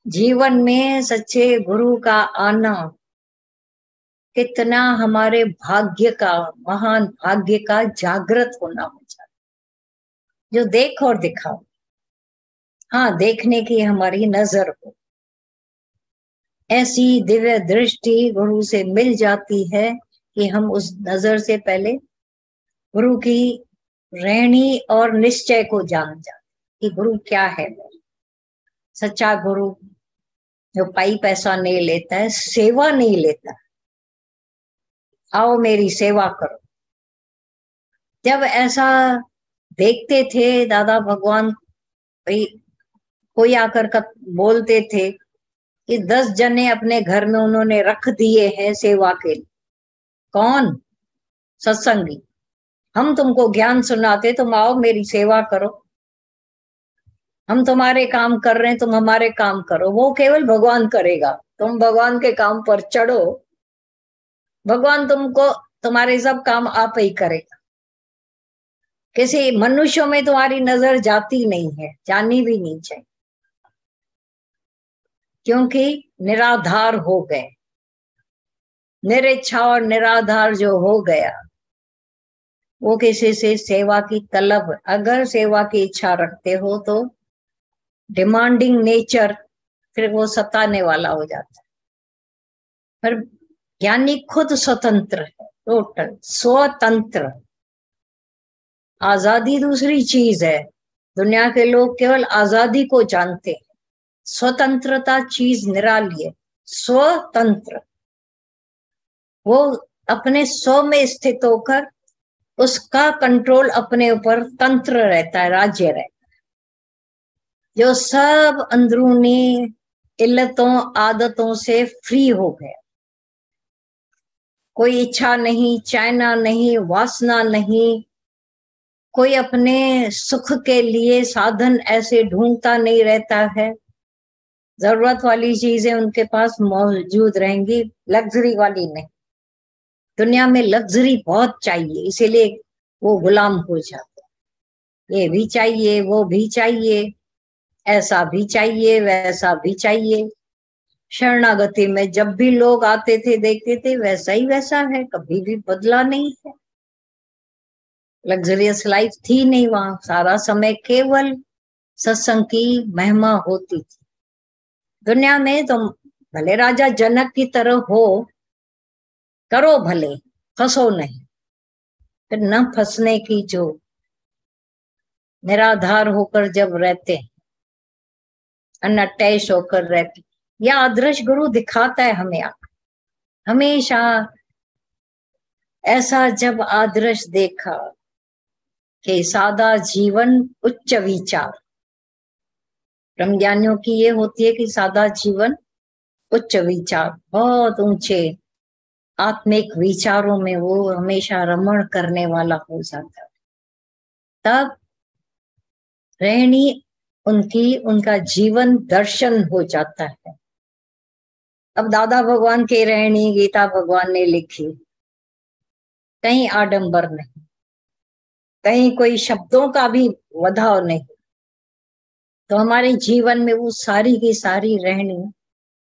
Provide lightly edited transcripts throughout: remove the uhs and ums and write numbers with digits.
जीवन में सच्चे गुरु का आना कितना हमारे भाग्य का, महान भाग्य का जागृत होना हो जाता, जो देख और दिखाओ। हाँ, देखने की हमारी नजर हो, ऐसी दिव्य दृष्टि गुरु से मिल जाती है कि हम उस नजर से पहले गुरु की रहनी और निश्चय को जान जाते कि गुरु क्या है। सच्चा गुरु जो पाई पैसा नहीं लेता है, सेवा नहीं लेता, आओ मेरी सेवा करो। जब ऐसा देखते थे दादा भगवान, भाई कोई आकर बोलते थे कि 10 जने अपने घर में उन्होंने रख दिए हैं सेवा के लिए। कौन? सत्संगी। हम तुमको ज्ञान सुनाते, तुम आओ मेरी सेवा करो। हम तुम्हारे काम कर रहे हैं, तुम हमारे काम करो। वो केवल भगवान करेगा, तुम भगवान के काम पर चढ़ो, भगवान तुमको तुम्हारे सब काम आप ही करेगा। किसी मनुष्यों में तुम्हारी नजर जाती नहीं है, जानी भी नहीं चाहिए, क्योंकि निराधार हो गए। निरिच्छा और निराधार जो हो गया, वो किसी से सेवा की तलब, अगर सेवा की इच्छा रखते हो तो डिमांडिंग नेचर, फिर वो सताने वाला हो जाता है। पर ज्ञानी खुद स्वतंत्र है, टोटल स्वतंत्र। आजादी दूसरी चीज है, दुनिया के लोग केवल आजादी को जानते हैं। स्वतंत्रता चीज निराली है। स्वतंत्र, वो अपने स्व में स्थित होकर उसका कंट्रोल अपने ऊपर तंत्र रहता है, राज्य रहता है, जो सब अंदरूनी इल्लतों आदतों से फ्री हो गया। कोई इच्छा नहीं, चाहना नहीं, वासना नहीं, कोई अपने सुख के लिए साधन ऐसे ढूंढता नहीं रहता है। जरूरत वाली चीजें उनके पास मौजूद रहेंगी, लग्जरी वाली नहीं। दुनिया में लग्जरी बहुत चाहिए, इसीलिए वो गुलाम हो जाता है। ये भी चाहिए, वो भी चाहिए, ऐसा भी चाहिए, वैसा भी चाहिए। शरणागति में जब भी लोग आते थे, देखते थे वैसा ही वैसा है, कभी भी बदला नहीं है। लग्जरियस लाइफ थी नहीं वहां, सारा समय केवल सत्संग की महिमा होती थी। दुनिया में तुम भले राजा जनक की तरह हो, करो भले, फंसो नहीं। फिर न फंसने की जो निराधार होकर जब रहते हैं, अनअटैच होकर रहते, यह आदर्श गुरु दिखाता है हमें हमेशा। ऐसा जब आदर्श देखा कि सादा जीवन उच्च विचार, ब्रह्मज्ञानियों की ये होती है कि सादा जीवन उच्च विचार, बहुत ऊंचे आत्मिक विचारों में वो हमेशा रमण करने वाला हो जाता है। तब रहनी उनकी, उनका जीवन दर्शन हो जाता है। अब दादा भगवान की रहनी गीता भगवान ने लिखी, कहीं आडंबर नहीं, कहीं कोई शब्दों का भी वधाव नहीं। तो हमारे जीवन में वो सारी की सारी रहनी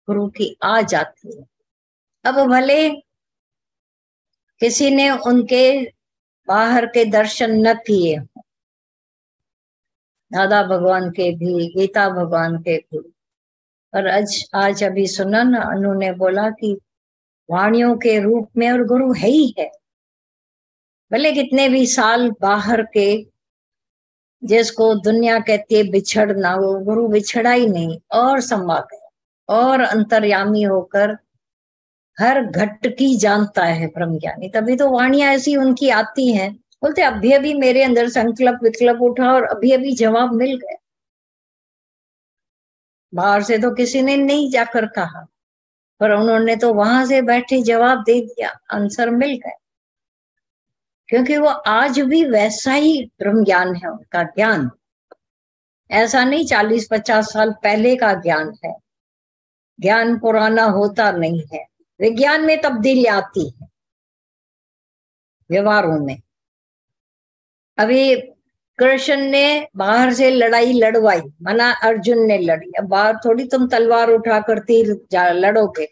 गुरु की आ जाती है। अब भले किसी ने उनके बाहर के दर्शन न किए, दादा भगवान के भी, गीता भगवान के भी, पर आज अभी सुना ना, उन्होंने बोला कि वाणियों के रूप में और गुरु है ही है। भले कितने भी साल बाहर के, जिसको दुनिया कहती है बिछड़ना, वो गुरु बिछड़ा ही नहीं, और समा गया और अंतर्यामी होकर हर घट की जानता है ब्रह्मज्ञानी। तभी तो वाणियां ऐसी उनकी आती हैं, बोलते अभी अभी मेरे अंदर संकल्प विकल्प उठा और अभी अभी जवाब मिल गया। बाहर से तो किसी ने नहीं जाकर कहा, पर उन्होंने तो वहां से बैठे जवाब दे दिया, आंसर मिल गया। क्योंकि वो आज भी वैसा ही ब्रह्म ज्ञान है उनका ज्ञान, ऐसा नहीं 40-50 साल पहले का ज्ञान है। ज्ञान पुराना होता नहीं है, विज्ञान में तब्दीली आती है, व्यवहारों में। अभी कृष्ण ने बाहर से लड़ाई लड़वाई, मना अर्जुन ने लड़ी। अब बाहर थोड़ी तुम तलवार उठाकर तीर लड़ोगे,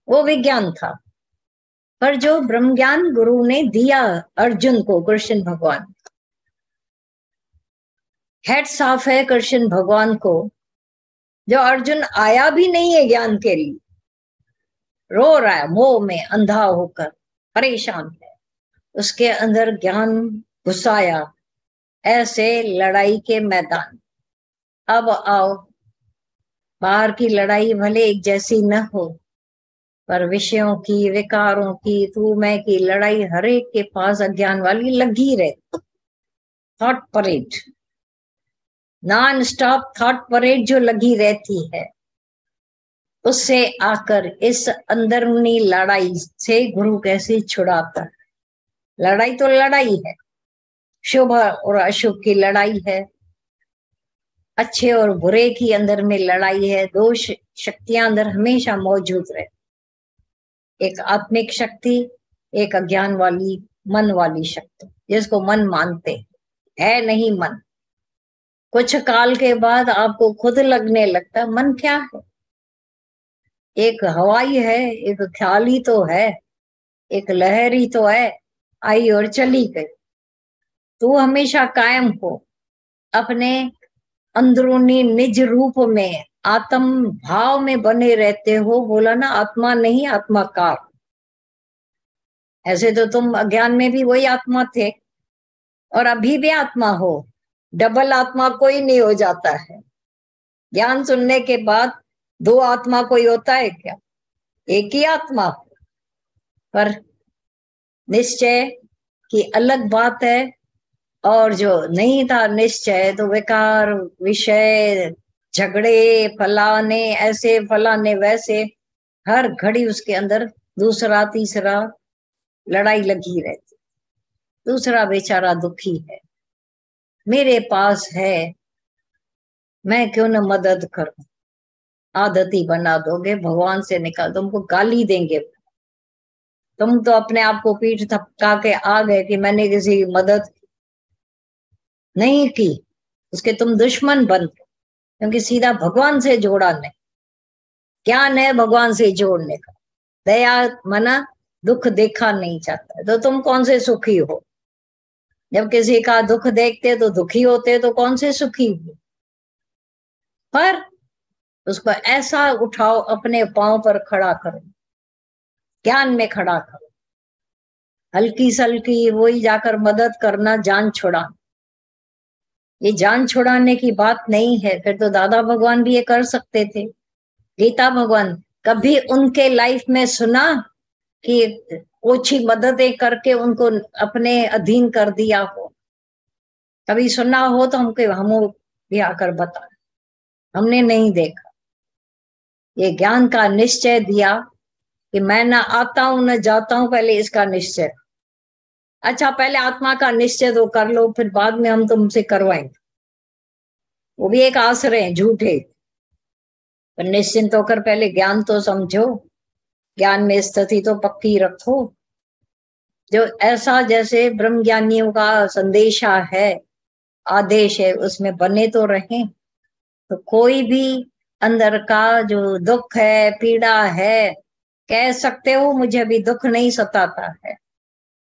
वो विज्ञान था। पर जो ब्रह्म ज्ञान गुरु ने दिया अर्जुन को, कृष्ण भगवान, हेड्स ऑफ है कृष्ण भगवान को। जो अर्जुन आया भी नहीं है ज्ञान के लिए, रो रहा है मोह में अंधा होकर, परेशान है, उसके अंदर ज्ञान घुसाया ऐसे लड़ाई के मैदान। अब आओ, बाहर की लड़ाई भले एक जैसी न हो, पर विषयों की, विकारों की, तू मैं की लड़ाई हर एक के पास अज्ञान वाली लगी रहे। Thought parade, non stop thought parade जो लगी रहती है, उससे आकर इस अंदरूनी लड़ाई से गुरु कैसे छुड़ाता है। लड़ाई तो लड़ाई है, शुभ और अशुभ की लड़ाई है, अच्छे और बुरे की अंदर में लड़ाई है। दो शक्तियां अंदर हमेशा मौजूद रहे, एक आत्मिक शक्ति, एक अज्ञान वाली मन वाली शक्ति, जिसको मन मानते है नहीं मन। कुछ काल के बाद आपको खुद लगने लगता मन क्या है, एक हवाई है, एक ख्याल ही तो है, एक लहर ही तो है, आई और चली गई। तू हमेशा कायम हो अपने अंदरूनी निज रूप में, आत्म भाव में बने रहते हो। बोला ना आत्मा नहीं आत्माकार। ऐसे तो तुम अज्ञान में भी वही आत्मा थे और अभी भी आत्मा हो, डबल आत्मा कोई नहीं हो जाता है। ज्ञान सुनने के बाद दो आत्मा कोई होता है क्या? एक ही आत्मा। पर निश्चय की अलग बात है, और जो नहीं था निश्चय, तो विकार, विषय, झगड़े, फलाने ऐसे फलाने वैसे, हर घड़ी उसके अंदर दूसरा तीसरा लड़ाई लगी रहती। दूसरा बेचारा दुखी है, मेरे पास है, मैं क्यों न मदद करूं। आदत ही बना दोगे, भगवान से निकाल, तुमको गाली देंगे। तुम तो अपने आप को पीठ थपका के आ गए कि मैंने किसी की मदद नहीं की, उसके तुम दुश्मन बन गए, क्योंकि सीधा भगवान से जोड़ा नहीं। ज्ञान है भगवान से जोड़ने का। दया मना दुख देखा नहीं चाहता, तो तुम कौन से सुखी हो? जब किसी का दुख देखते तो दुखी होते, तो कौन से सुखी हो? पर उसको ऐसा उठाओ, अपने पांव पर खड़ा करो, ज्ञान में खड़ा करो। हल्की सल्की वही जाकर मदद करना, जान छुड़ा, ये जान छुड़ाने की बात नहीं है। फिर तो दादा भगवान भी ये कर सकते थे, गीता भगवान। कभी उनके लाइफ में सुना कि ओछी मददें करके उनको अपने अधीन कर दिया हो? कभी सुना हो तो हमको हम भी आकर बता, हमने नहीं देखा। ये ज्ञान का निश्चय दिया कि मैं ना आता हूं न जाता हूं, पहले इसका निश्चय। अच्छा पहले आत्मा का निश्चय तो कर लो, फिर बाद में हम तुमसे करवाएंगे। वो भी एक आश्रय है झूठे। पर निश्चिंत होकर पहले ज्ञान तो समझो, ज्ञान में स्थिति तो पक्की रखो। जो ऐसा जैसे ब्रह्म ज्ञानियों का संदेशा है, आदेश है, उसमें बने तो रहें। तो कोई भी अंदर का जो दुख है, पीड़ा है, कह सकते हो मुझे अभी दुख नहीं सताता है,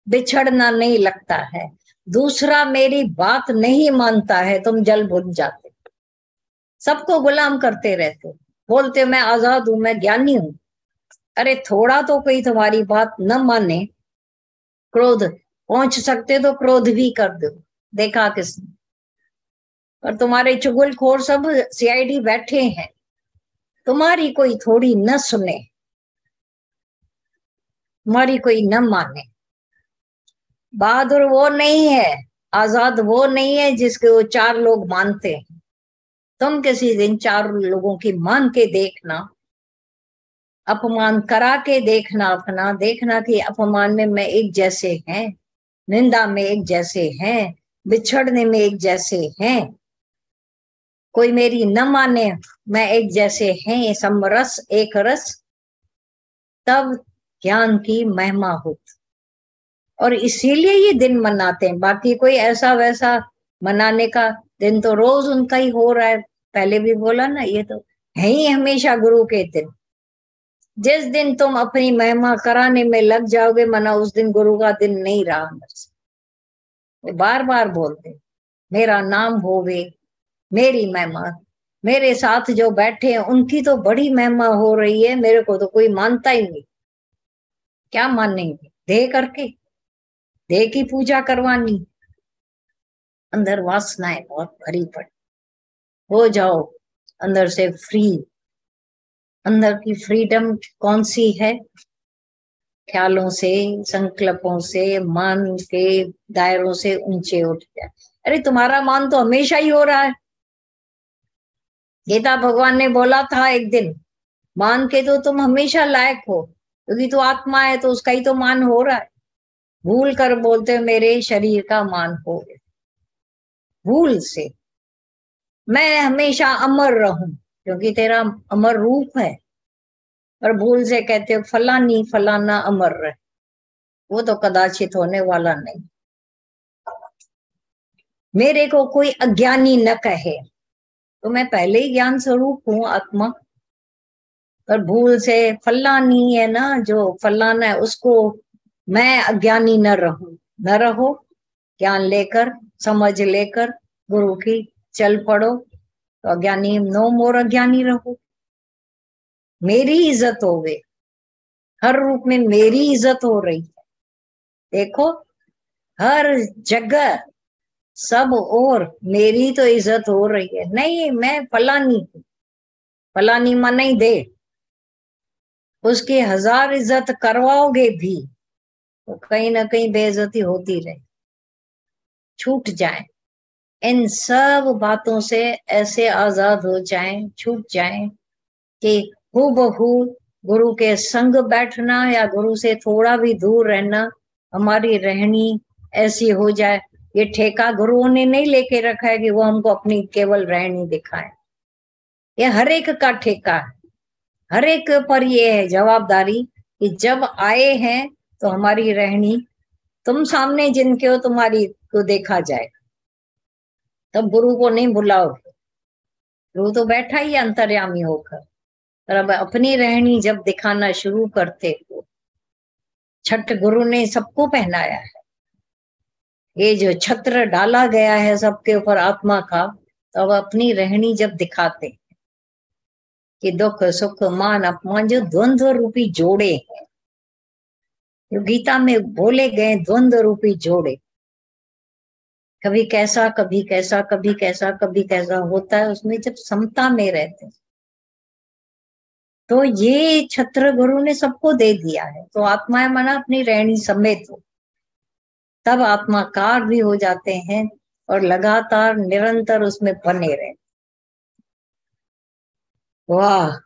बिछड़ना नहीं लगता है, दूसरा मेरी बात नहीं मानता है, तुम जल बुझ जाते, सबको गुलाम करते रहते, बोलते मैं आजाद हूं, मैं ज्ञानी हूं। अरे थोड़ा तो कोई तुम्हारी बात न माने, क्रोध पहुंच सकते तो क्रोध भी कर दो, देखा किसने? पर तुम्हारे चुगलखोर सब सीआईडी बैठे हैं, तुम्हारी कोई थोड़ी न सुने, तुम्हारी कोई न माने। बहादुर वो नहीं है, आजाद वो नहीं है जिसके वो चार लोग मानते हैं। तुम किसी दिन चार लोगों की मान के देखना, अपमान करा के देखना अपना, देखना कि अपमान में मैं एक जैसे हैं, निंदा में एक जैसे हैं, बिछड़ने में एक जैसे हैं, कोई मेरी न माने, मैं एक जैसे हैं, समरस एक रस, तब ज्ञान की महिमा होती। और इसीलिए ये दिन मनाते हैं, बाकी कोई ऐसा वैसा मनाने का दिन तो रोज उनका ही हो रहा है। पहले भी बोला ना, ये तो है ही हमेशा गुरु के दिन। जिस दिन तुम अपनी महिमा कराने में लग जाओगे, मना उस दिन गुरु का दिन नहीं रहा अंदर से। वो बार बार बोलते, मेरा नाम होवे, मेरी महिमा, मेरे साथ जो बैठे हैं उनकी तो बड़ी महिमा हो रही है, मेरे को तो कोई मानता ही नहीं। क्या मानेंगे? देह करके, देह की पूजा करवानी। अंदर वासनाएं बहुत भरी पड़ी। हो जाओ अंदर से फ्री। अंदर की फ्रीडम कौन सी है? ख्यालों से, संकल्पों से, मान के दायरों से ऊंचे उठ जाए। अरे तुम्हारा मान तो हमेशा ही हो रहा है। गीता भगवान ने बोला था एक दिन, मान के तो तुम हमेशा लायक हो, क्योंकि तू आत्मा है तो उसका ही तो मान हो रहा है। भूल कर बोलते हो मेरे शरीर का मान हो गया, भूल से। मैं हमेशा अमर रहूं, क्योंकि तेरा अमर रूप है। और भूल से कहते हो फलानी फलाना अमर रहे, वो तो कदाचित होने वाला नहीं। मेरे को कोई अज्ञानी न कहे, तो मैं पहले ही ज्ञान स्वरूप हूँ, आत्मा। पर भूल से फलानी है ना, जो फलाना है उसको मैं अज्ञानी न रहूं। न रहो, ज्ञान लेकर, समझ लेकर गुरु की चल पड़ो, तो अज्ञानी नो मोर अज्ञानी रहो। मेरी इज्जत होवे, हर रूप में मेरी इज्जत हो रही है। देखो हर जगह सब और मेरी तो इज्जत हो रही है। नहीं मैं फलानी हूँ, फलानी मन नहीं दे, उसकी हजार इज्जत करवाओगे भी तो कहीं ना कहीं बेइज्जती होती रहे। छूट जाए इन सब बातों से, ऐसे आजाद हो जाएं, छूट जाएं कि हूबहू गुरु के संग बैठना या गुरु से थोड़ा भी दूर रहना, हमारी रहनी ऐसी हो जाए। ये ठेका गुरुओं ने नहीं लेके रखा है कि वो हमको अपनी केवल रहनी दिखाए। ये हर एक का ठेका है, हर एक पर ये है जवाबदारी कि जब आए हैं तो हमारी रहनी, तुम सामने जिनके हो तुम्हारी को देखा जाएगा। तब गुरु को नहीं बुलाओगे, गुरु तो बैठा ही अंतर्यामी होकर। पर अब अपनी रहनी जब दिखाना शुरू करते हो, छठ गुरु ने सबको पहनाया है। ये जो छत्र डाला गया है सबके ऊपर आत्मा का, तो अब अपनी रहनी जब दिखाते कि दुख सुख मान अपमान, जो द्वंद्व रूपी जोड़े हैं, जो गीता में बोले गए द्वंद्व रूपी जोड़े, कभी कैसा कभी कैसा, कभी कैसा कभी कैसा होता है, उसमें जब समता में रहते तो ये छत्र गुरु ने सबको दे दिया है। तो आत्माएं मना अपनी रहनी समेत हो, तब आत्माकार भी हो जाते हैं और लगातार निरंतर उसमें बने रहे। वाह,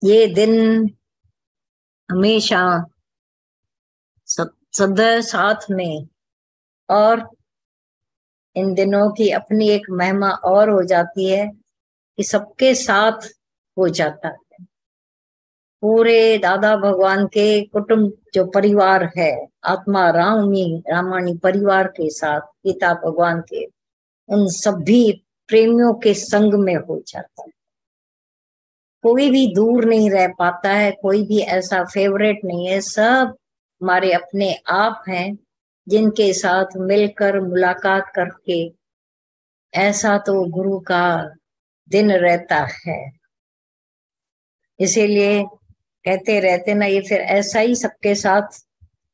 ये दिन हमेशा सदा साथ में। और इन दिनों की अपनी एक महिमा और हो जाती है कि सबके साथ हो जाता है। पूरे दादा भगवान के कुटुंब जो परिवार है, आत्मा रामानी परिवार के साथ गीता भगवान के उन सभी प्रेमियों के संग में हो जाता है। कोई भी दूर नहीं रह पाता है, कोई भी ऐसा फेवरेट नहीं है, सब हमारे अपने आप हैं जिनके साथ मिलकर मुलाकात करके ऐसा तो गुरु का दिन रहता है। इसीलिए कहते रहते ना, ये फिर ऐसा ही सबके साथ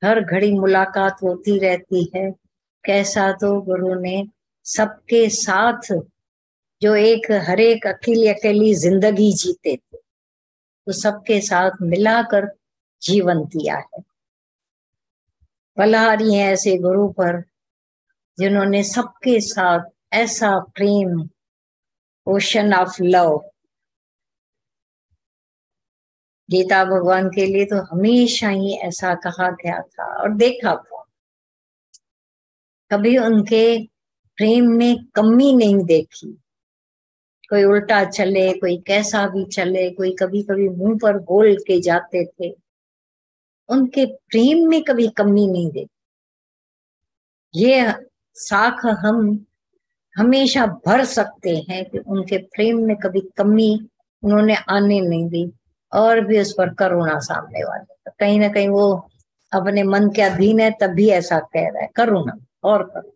हर घड़ी मुलाकात होती रहती है। कैसा तो गुरु ने सबके साथ, जो एक हर एक अकेली अकेली जिंदगी जीते थे, तो सबके साथ मिलाकर जीवन दिया है। बलिहारी हैं ऐसे गुरु पर जिन्होंने सबके साथ ऐसा प्रेम, ओशन ऑफ लव। गीता भगवान के लिए तो हमेशा ही ऐसा कहा गया था और देखा था, कभी उनके प्रेम में कमी नहीं देखी। कोई उल्टा चले, कोई कैसा भी चले, कोई कभी कभी मुंह पर बोल के जाते थे, उनके प्रेम में कभी कमी नहीं देखी। ये साख हम हमेशा भर सकते हैं कि उनके प्रेम में कभी कमी उन्होंने आने नहीं दी, और भी उस पर करुणा सामने वाले, तो कहीं ना कहीं वो अपने मन के अधीन है तभी ऐसा कह रहा है, करुणा और करुणा।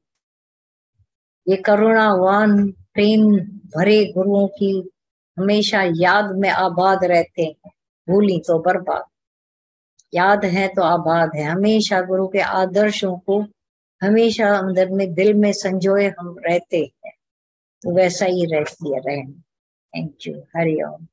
ये करुणावान प्रेम भरे गुरुओं की हमेशा याद में आबाद रहते हैं, भूली तो बर्बाद। याद है तो आबाद है, हमेशा गुरु के आदर्शों को हमेशा अंदर में दिल में संजोए हम रहते हैं, तो वैसा ही रहती है रहना। Thank you. हरिओम।